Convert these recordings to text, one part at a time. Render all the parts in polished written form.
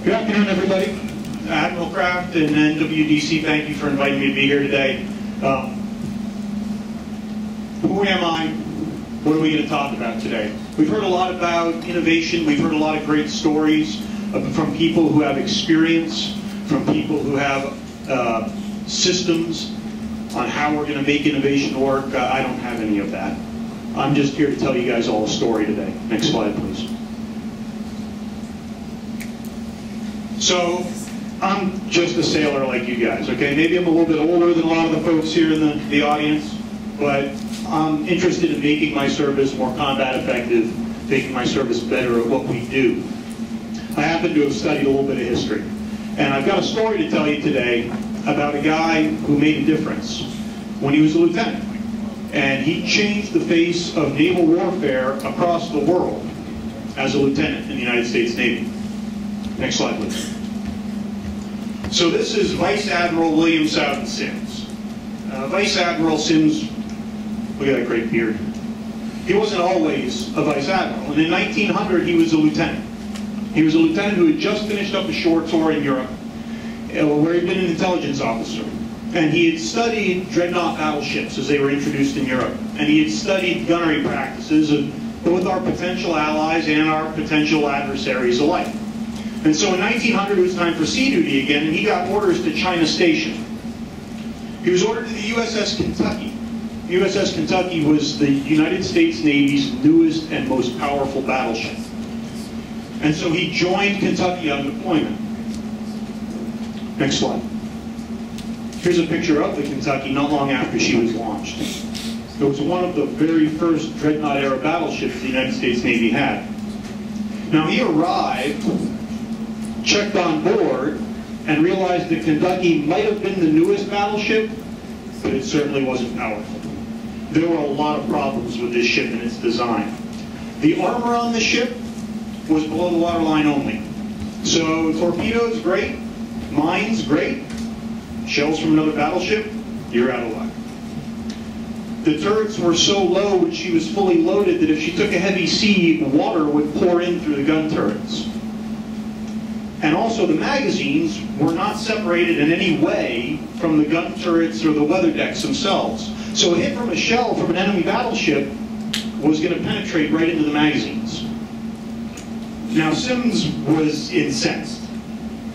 Good afternoon, everybody. Admiral Kraft and NWDC, thank you for inviting me to be here today. Who am I? What are we going to talk about today? We've heard a lot about innovation. We've heard a lot of great stories from people who have experience, from people who have systems on how we're going to make innovation work. I don't have any of that. I'm just here to tell you guys all a story today. Next slide, please. So, I'm just a sailor like you guys, okay? Maybe I'm a little bit older than a lot of the folks here in the audience, but I'm interested in making my service more combat effective, making my service better at what we do. I happen to have studied a little bit of history, and I've got a story to tell you today about a guy who made a difference when he was a lieutenant. And he changed the face of naval warfare across the world as a lieutenant in the United States Navy. Next slide, please. So this is Vice Admiral William Soudan Sims. Vice Admiral Sims, look at that great beard. He wasn't always a Vice Admiral. And in 1900, he was a lieutenant. He was a lieutenant who had just finished up a short tour in Europe, where he'd been an intelligence officer. And he had studied dreadnought battleships as they were introduced in Europe. And he had studied gunnery practices of both our potential allies and our potential adversaries alike. And so in 1900, it was time for sea duty again, and he got orders to China Station. He was ordered to the USS Kentucky. The USS Kentucky was the United States Navy's newest and most powerful battleship. And so he joined Kentucky on deployment. Next slide. Here's a picture of the Kentucky not long after she was launched. It was one of the very first dreadnought-era battleships the United States Navy had. Now he arrived, checked on board, and realized that Kentucky might have been the newest battleship, but it certainly wasn't powerful. There were a lot of problems with this ship and its design. The armor on the ship was below the waterline only. So torpedoes, great. Mines, great. Shells from another battleship, you're out of luck. The turrets were so low when she was fully loaded that if she took a heavy sea, water would pour in through the gun turrets. And also the magazines were not separated in any way from the gun turrets or the weather decks themselves. So a hit from a shell from an enemy battleship was going to penetrate right into the magazines. Now Sims was incensed.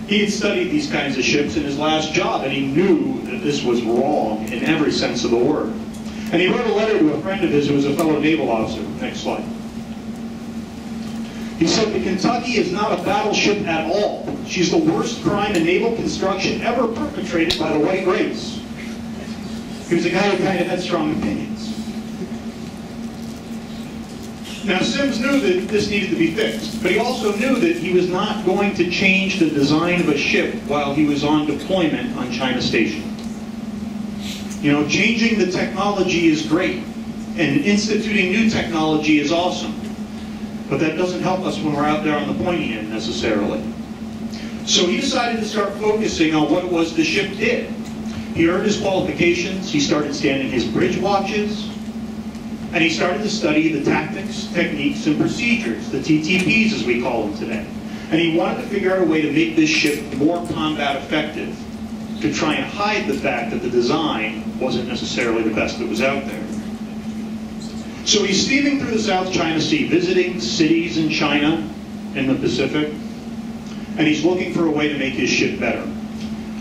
He had studied these kinds of ships in his last job, and he knew that this was wrong in every sense of the word. And he wrote a letter to a friend of his who was a fellow naval officer. Next slide. He said, "The Kentucky is not a battleship at all. She's the worst crime in naval construction ever perpetrated by the white race." He was a guy who kind of had strong opinions. Now Sims knew that this needed to be fixed, but he also knew that he was not going to change the design of a ship while he was on deployment on China Station. You know, changing the technology is great, and instituting new technology is awesome. But that doesn't help us when we're out there on the pointy end, necessarily. So he decided to start focusing on what it was the ship did. He earned his qualifications, he started standing his bridge watches, and he started to study the tactics, techniques, and procedures, the TTPs as we call them today. And he wanted to figure out a way to make this ship more combat effective, to try and hide the fact that the design wasn't necessarily the best that was out there. So he's steaming through the South China Sea, visiting cities in China, in the Pacific, and he's looking for a way to make his ship better,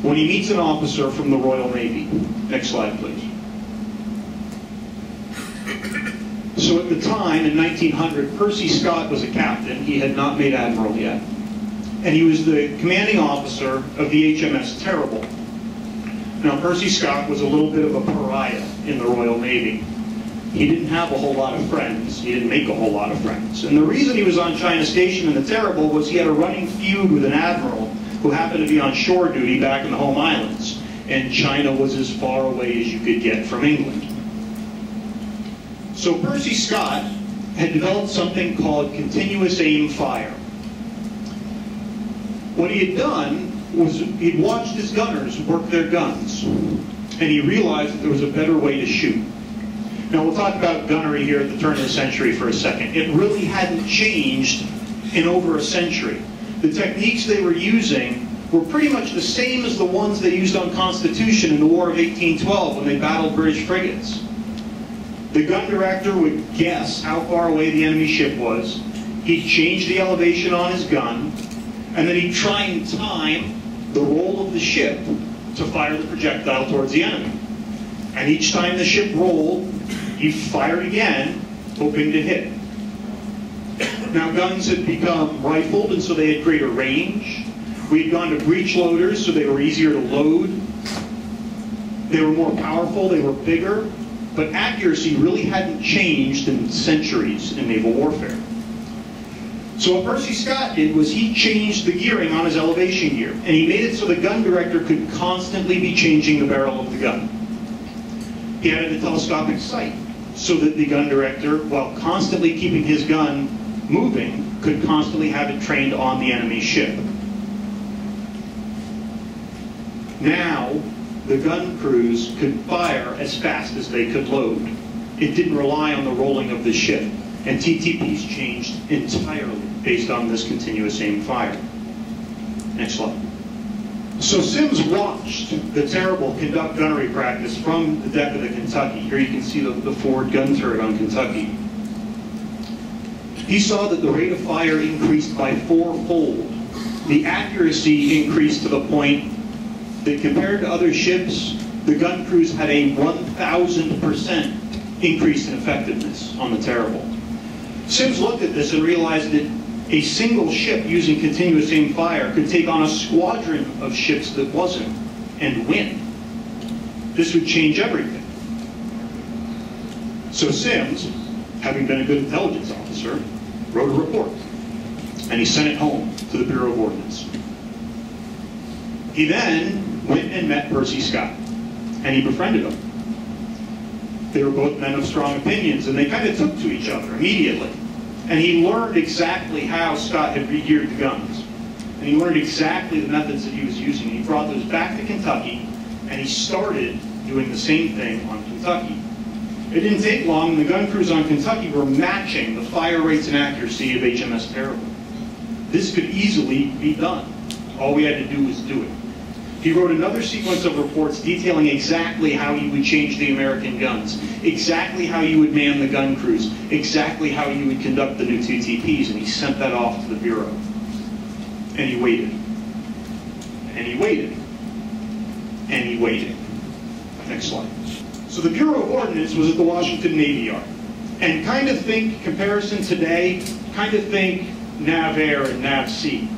when he meets an officer from the Royal Navy. Next slide, please. So at the time, in 1900, Percy Scott was a captain. He had not made admiral yet. And he was the commanding officer of the HMS Terrible. Now, Percy Scott was a little bit of a pariah in the Royal Navy. He didn't have a whole lot of friends. He didn't make a whole lot of friends. And the reason he was on China Station in the Terrible was he had a running feud with an admiral who happened to be on shore duty back in the home islands. And China was as far away as you could get from England. So Percy Scott had developed something called continuous aim fire. What he had done was he'd watched his gunners work their guns, and he realized that there was a better way to shoot. Now we'll talk about gunnery here at the turn of the century for a second. It really hadn't changed in over a century. the techniques they were using were pretty much the same as the ones they used on Constitution in the War of 1812 when they battled British frigates. The gun director would guess how far away the enemy ship was, he'd change the elevation on his gun, and then he'd try and time the roll of the ship to fire the projectile towards the enemy. And each time the ship rolled, he fired again, hoping to hit. Now, guns had become rifled, and so they had greater range. We'd gone to breech loaders, so they were easier to load. They were more powerful, they were bigger, but accuracy really hadn't changed in centuries in naval warfare. So what Percy Scott did was he changed the gearing on his elevation gear, and he made it so the gun director could constantly be changing the barrel of the gun. He added a telescopic sight, so that the gun director, while constantly keeping his gun moving, could constantly have it trained on the enemy ship. Now, the gun crews could fire as fast as they could load. It didn't rely on the rolling of the ship, and TTPs changed entirely based on this continuous aim fire. Next slide. So Sims watched the terrible conduct gunnery practice from the deck of the Kentucky. Here you can see the forward gun turret on Kentucky. He saw that the rate of fire increased by 4-fold. The accuracy increased to the point that compared to other ships, the gun crews had a 1,000% increase in effectiveness on the Terrible. Sims looked at this and realized that a single ship using continuous aim fire could take on a squadron of ships that wasn't and win. This would change everything. So Sims, having been a good intelligence officer, wrote a report, and he sent it home to the Bureau of Ordnance. He then went and met Percy Scott, and he befriended him. They were both men of strong opinions, and they kind of took to each other immediately. And he learned exactly how Scott had re-geared the guns. And he learned exactly the methods that he was using. He brought those back to Kentucky, and he started doing the same thing on Kentucky. It didn't take long, and the gun crews on Kentucky were matching the fire rates and accuracy of HMS Terrible. This could easily be done. All we had to do was do it. He wrote another sequence of reports detailing exactly how you would change the American guns, exactly how you would man the gun crews, exactly how you would conduct the new TTPs, and he sent that off to the Bureau. And he waited. And he waited. And he waited. Next slide. So the Bureau of Ordnance was at the Washington Navy Yard. And kind of think comparison today, kind of think NAV-Air and NAV-C.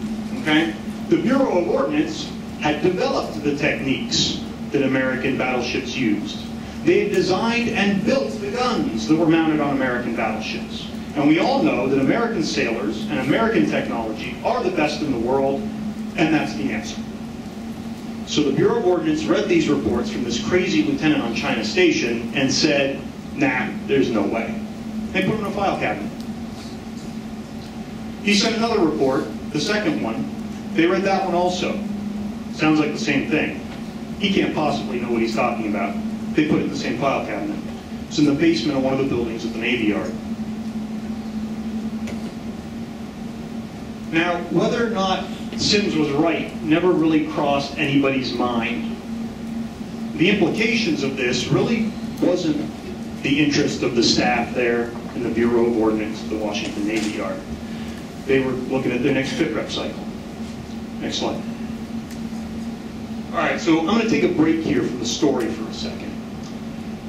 Okay? The Bureau of Ordnance had developed the techniques that American battleships used. They had designed and built the guns that were mounted on American battleships. And we all know that American sailors and American technology are the best in the world, and that's the answer. So the Bureau of Ordnance read these reports from this crazy lieutenant on China Station and said, nah, there's no way. They put him in a file cabinet. He sent another report, the second one. They read that one also. Sounds like the same thing. He can't possibly know what he's talking about. They put it in the same file cabinet. It's in the basement of one of the buildings at the Navy Yard. Now, whether or not Sims was right never really crossed anybody's mind. The implications of this really wasn't the interest of the staff there in the Bureau of Ordnance at the Washington Navy Yard. They were looking at their next fit rep cycle. Next slide. All right, so I'm going to take a break here from the story for a second.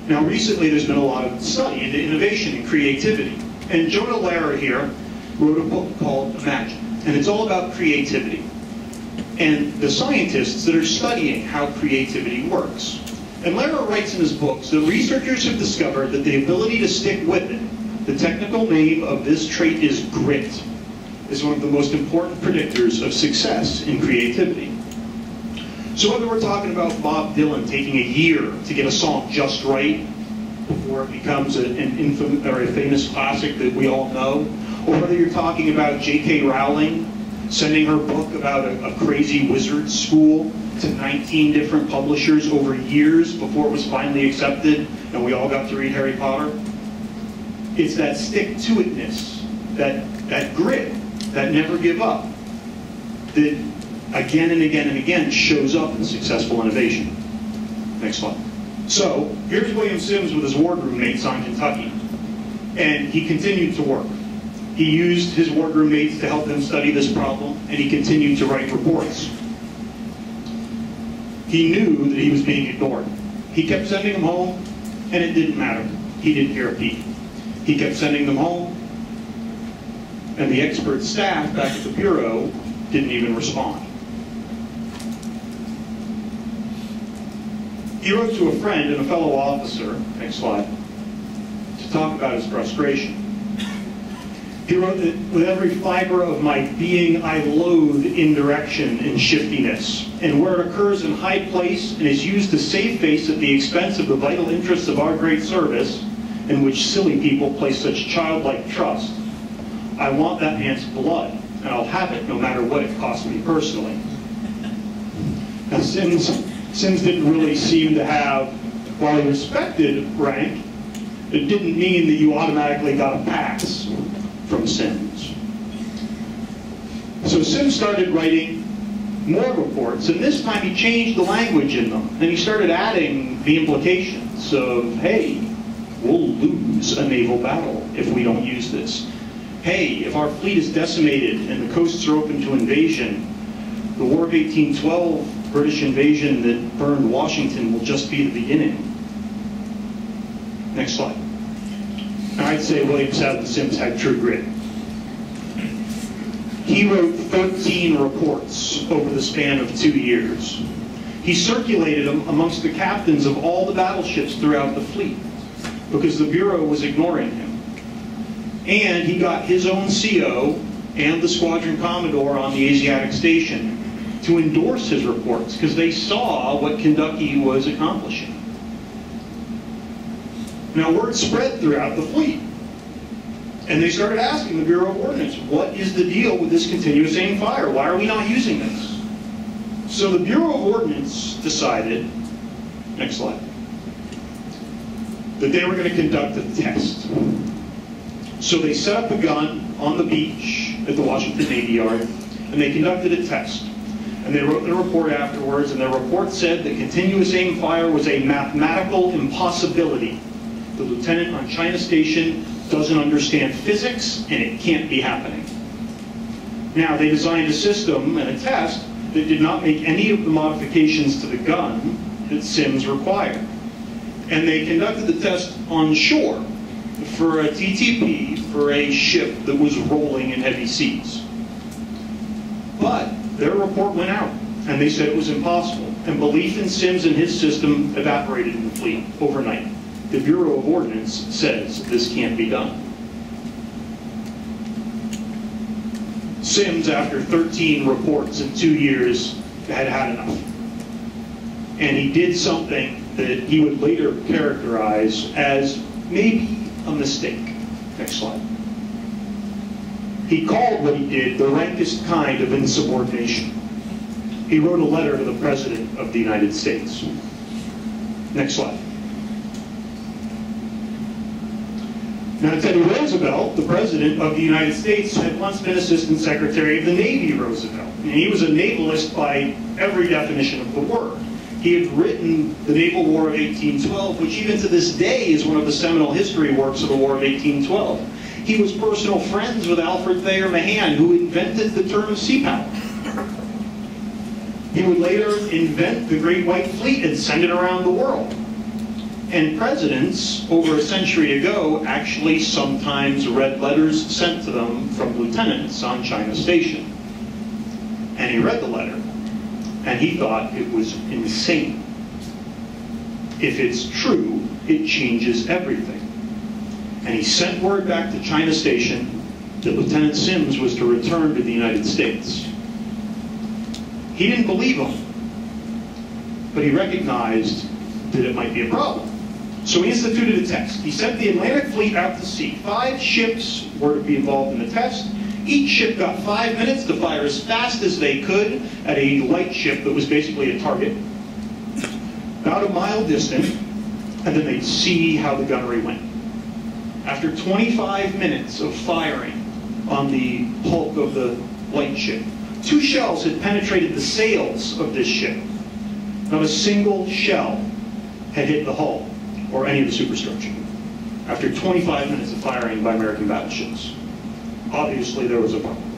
Now, recently there's been a lot of study into innovation and creativity. And Jonah Lehrer here wrote a book called Imagine. And it's all about creativity and the scientists that are studying how creativity works. And Lehrer writes in his books that researchers have discovered that the ability to stick with it, the technical name of this trait is grit, is one of the most important predictors of success in creativity. So whether we're talking about Bob Dylan taking a year to get a song just right before it becomes a famous classic that we all know, or whether you're talking about J.K. Rowling sending her book about a crazy wizard school to 19 different publishers over years before it was finally accepted and we all got to read Harry Potter, it's that stick-to-itness, that grit, that never give up. that again and again and again shows up in successful innovation. Next slide. So here's William Sims with his wardroom mates on Kentucky, and he continued to work. He used his wardroom mates to help him study this problem, and he continued to write reports. He knew that he was being ignored. He kept sending them home, and it didn't matter. He didn't hear a peep. He kept sending them home, and the expert staff back at the Bureau didn't even respond. He wrote to a friend and a fellow officer, next slide, to talk about his frustration. He wrote that with every fiber of my being, I loathe indirection and shiftiness. And where it occurs in high place and is used to save face at the expense of the vital interests of our great service, in which silly people place such childlike trust, I want that man's blood, and I'll have it no matter what it costs me personally. Now, Sims didn't really seem to have, while he respected rank, it didn't mean that you automatically got a pass from Sims. So Sims started writing more reports, and this time he changed the language in them, and he started adding the implications of, hey, we'll lose a naval battle if we don't use this. Hey, if our fleet is decimated and the coasts are open to invasion, the War of 1812 British invasion that burned Washington will just be the beginning. Next slide. Now, I'd say William Southern Sims had true grit. He wrote 13 reports over the span of 2 years. He circulated them amongst the captains of all the battleships throughout the fleet because the Bureau was ignoring him. And he got his own CO and the squadron commodore on the Asiatic station to endorse his reports because they saw what Kentucky was accomplishing. Now, word spread throughout the fleet. And they started asking the Bureau of Ordnance, what is the deal with this continuous aim fire? Why are we not using this? So the Bureau of Ordnance decided, next slide, that they were going to conduct a test. So they set up a gun on the beach at the Washington Navy Yard, and they conducted a test. And they wrote their report afterwards, and their report said that continuous aim fire was a mathematical impossibility. The lieutenant on China Station doesn't understand physics, and it can't be happening. Now, they designed a system and a test that did not make any of the modifications to the gun that Sims required. And they conducted the test on shore for a TTP for a ship that was rolling in heavy seas. But their report went out, and they said it was impossible. And belief in Sims and his system evaporated in the fleet overnight. The Bureau of Ordnance says this can't be done. Sims, after 13 reports in 2 years, had had enough. And he did something that he would later characterize as maybe a mistake. Next slide. He called what he did the rankest kind of insubordination. He wrote a letter to the President of the United States. Next slide. Now, Teddy Roosevelt, the President of the United States, had once been Assistant Secretary of the Navy Roosevelt. And he was a navalist by every definition of the word. He had written the Naval War of 1812, which even to this day is one of the seminal history works of the War of 1812. He was personal friends with Alfred Thayer Mahan, who invented the term sea power. He would later invent the Great White Fleet and send it around the world. And presidents, over a century ago, actually sometimes read letters sent to them from lieutenants on China Station. And he read the letter, and he thought it was insane. If it's true, it changes everything. And he sent word back to China Station that Lieutenant Sims was to return to the United States. He didn't believe him, but he recognized that it might be a problem. So he instituted a test. He sent the Atlantic Fleet out to sea. 5 ships were to be involved in the test. Each ship got 5 minutes to fire as fast as they could at a light ship that was basically a target, about a mile distant, and then they'd see how the gunnery went. After 25 minutes of firing on the hulk of the light ship, 2 shells had penetrated the sails of this ship. Not a single shell had hit the hull or any of the superstructure after 25 minutes of firing by American battleships. Obviously, there was a problem.